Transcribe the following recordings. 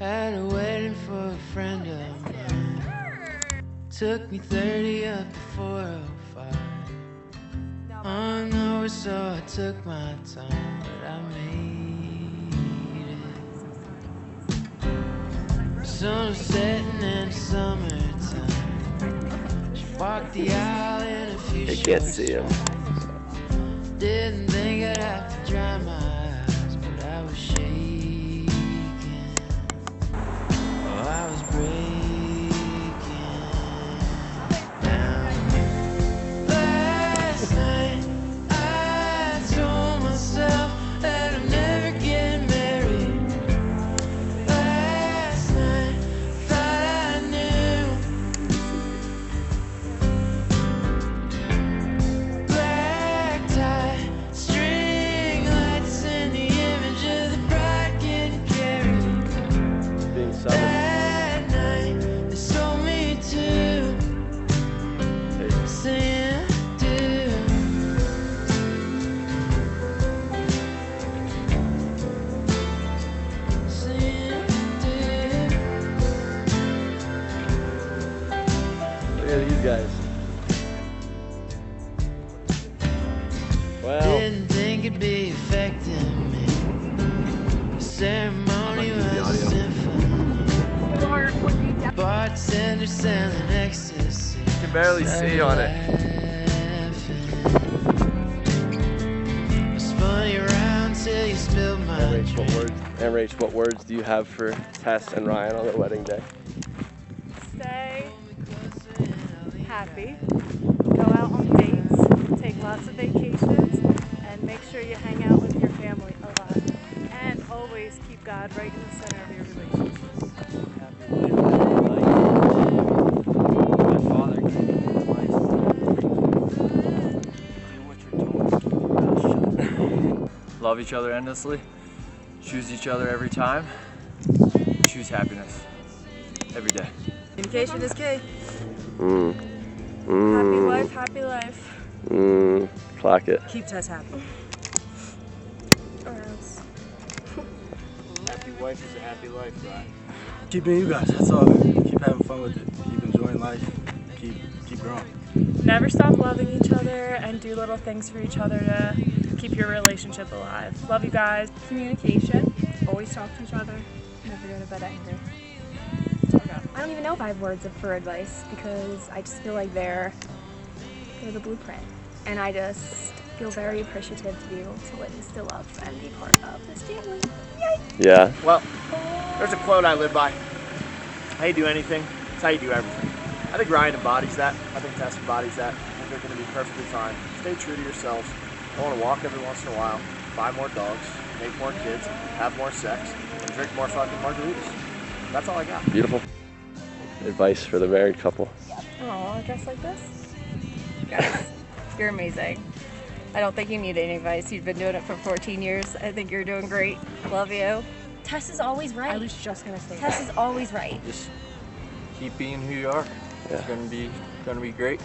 At a wedding for a friend of mine. Took me 30 up to 405. Hungover, so I took my time, but I made it. Sun was setting in the summertime. She walked the aisle in a few I can't see him. Didn't think I'd have to dry my eyes, but I was shaking. Oh, I was breaking down. Last night I told myself that I'm never getting married. Last night thought I knew. Black tie, string lights, and the image of the bride getting carried. Being summoned. That night they sold me to saying do. Saying do. Look at these guys. Wow. Didn't think it'd be affecting me. The ceremony was a symphony. Bartender selling ecstasy. You can barely see on it. I spun you around till you spilled my Rach, what words do you have for Tess and Ryan on their wedding day? Stay happy, go out on dates, take lots of vacations, and make sure you hang out with your family a lot. And always keep God right in the center of your relationships. Love each other endlessly, choose each other every time, choose happiness every day. Communication is key. Happy Happy wife, happy life. Clock it. Keep Tess happy. Or else. Happy wife is a happy life, right? Keep being you guys, that's all. Keep having fun with it. Keep enjoying life. Keep growing. Never stop loving each other and do little things for each other to keep your relationship alive. Love you guys. Communication. Always talk to each other. Never go to bed angry. I don't even know if I have words for advice because I just feel like they're the blueprint. And I just feel very appreciative to be able to witness the love and be part of this family. Yay! Yeah. Well, there's a quote I live by. How you do anything, it's how you do everything. I think Ryan embodies that. I think Tess embodies that. I think they're going to be perfectly fine. Stay true to yourselves. I want to walk every once in a while, buy more dogs, make more kids, have more sex, and drink more fucking margaritas. That's all I got. Beautiful. Advice for the married couple. Oh, dress like this? Guys, you're amazing. I don't think you need any advice. You've been doing it for 14 years. I think you're doing great. Love you. Tess is always right. I was just gonna say Tess is always right. Just keep being who you are. It's gonna be great.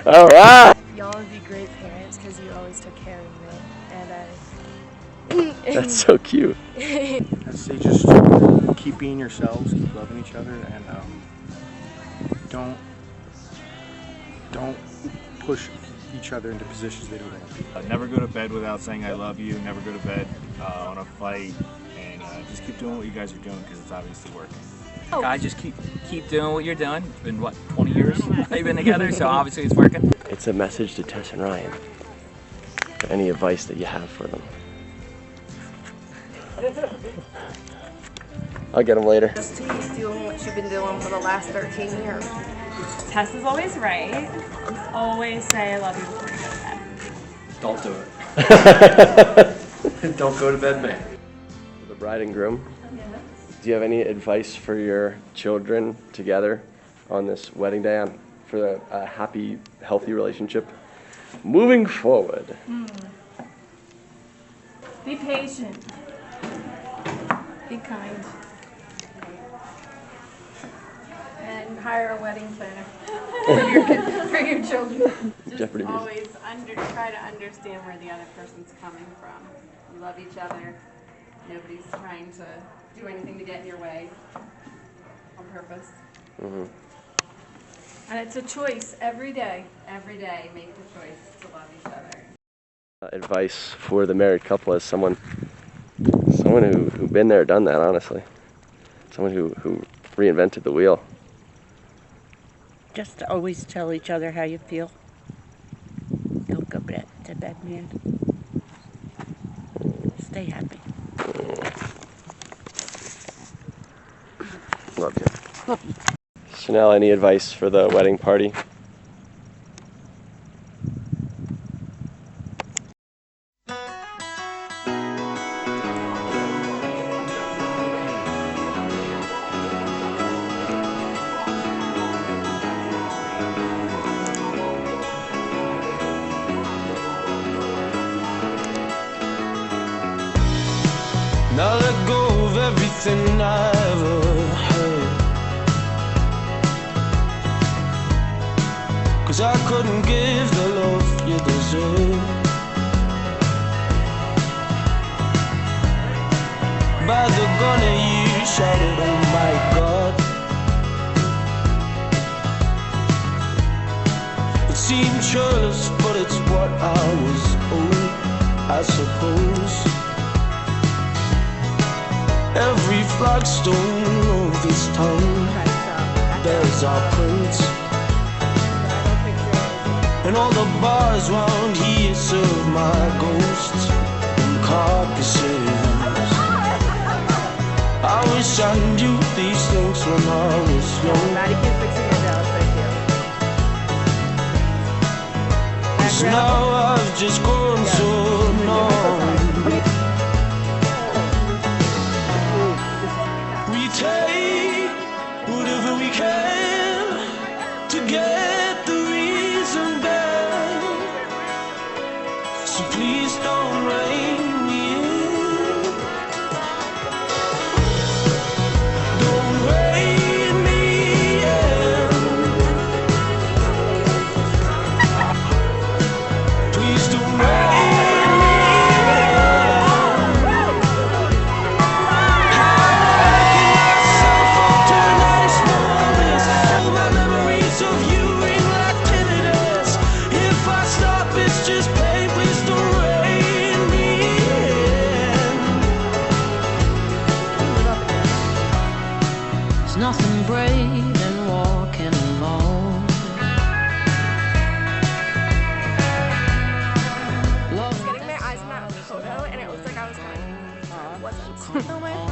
All right. Y'all would be great parents because you always took care of me. And That's so cute. I'd say just keep being yourselves, keep loving each other, and don't push each other into positions they don't want to be. Never go to bed without saying I love you. Never go to bed on a fight. And just keep doing what you guys are doing because it's obviously working. Guys, just keep doing what you're doing. It's been, what, 20 years they've been together, so obviously it's working. It's a message to Tess and Ryan. Any advice that you have for them? I'll get them later. Just keep doing what you've been doing for the last 13 years. Tess is always right. Always say I love you before you go to bed. Don't do it. Don't go to bed, man. The bride and groom. Do you have any advice for your children together on this wedding day for a happy, healthy relationship moving forward? Be patient. Be kind. And hire a wedding planner for your children. Jeopardy music. Always try to understand where the other person's coming from. You love each other. Nobody's trying to do anything to get in your way on purpose. Mm-hmm. And it's a choice every day. Every day, make the choice to love each other. Advice for the married couple as someone who been there, done that, honestly. Someone who reinvented the wheel. Just to always tell each other how you feel. Don't go to bed, man. Stay happy. Love you. Chanel, any advice for the wedding party? Now let go of everything I ever heard, 'cause I couldn't give the love you deserve. By the gun you shouted, oh my God. It seemed churlish, but it's what I was owed, I suppose. Every flagstone of this town bears our prints, and all the bars round here serve my ghosts and carcasses. I wish I knew these things when I was young. Cause now I've just grown so numb. Take whatever we can to get the reason back. So please don't rein me in. Don't rein me in. Please don't rein me nothing brave in walking alone. I was getting my eyes in that photo and it looked like I was crying. It wasn't. Oh my God.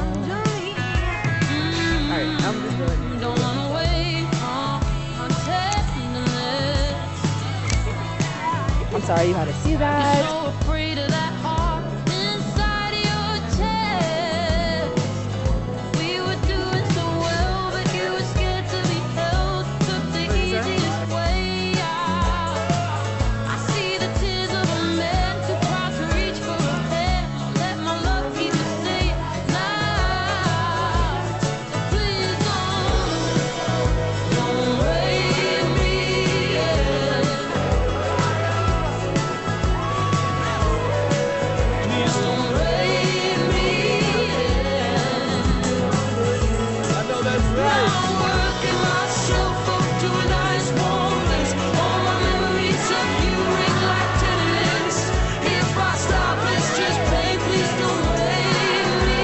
Alright, I'm just really don't wanna wait on tenderness. I'm sorry you had to see that. You're so afraid of that heart inside your chest. We were doing so well, but you were scared to be held. Took the easiest way out. I see the tears of a man too proud to reach for a hand. Let my love keep you safe now. Please don't raise me in. Please don't raise me in. I know that's Now right. I'm working myself up to a nice warm place. All my memories of you ring like tenants. If I stop, it's just pain. Please don't raise me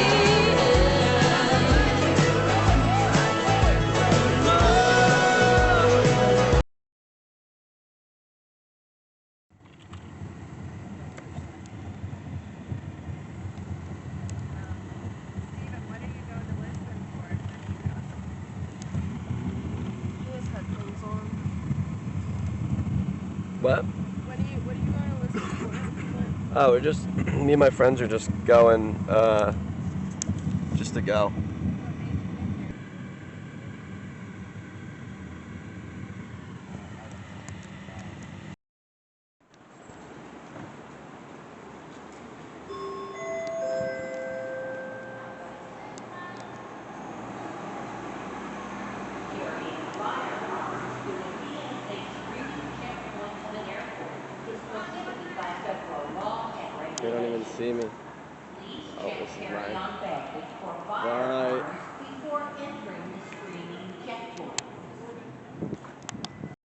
What? What are you going to listen for? Oh, we're just, me and my friends are just going, just to go. They don't even see me. Oh, This is right. Right.